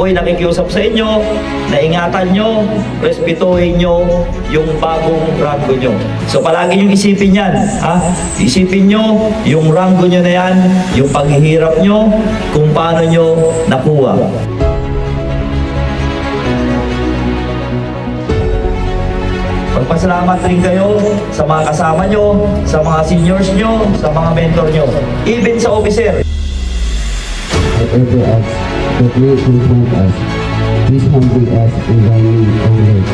ako'y nakikiusap sa inyo na ingatan nyo, respetuhin nyo yung bagong ranggo nyo. So palagi nyo isipin yan. Isipin nyo yung ranggo nyo na yan, yung paghihirap nyo, kung paano nyo nakuha. Magpasalamat rin kayo sa mga kasama nyo, sa mga seniors nyo, sa mga mentor nyo, even sa officer. Whatever acts that may confront us, please humbly us in thy name, O Lord.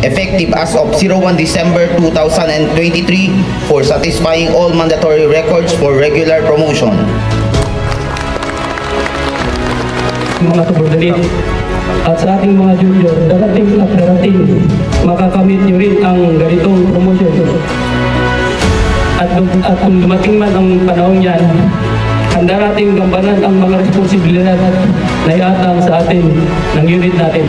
Effective as of 01 December 2023 for satisfying all mandatory records for regular promotion. Mga subordinate at sa ating mga junior, darating at darating, makakamit nyo rin ang ganitong promotion. At kung dumating man ang panahon yan, handa nating gambanan ang mga responsibilidad na iatang sa atin ng unit natin.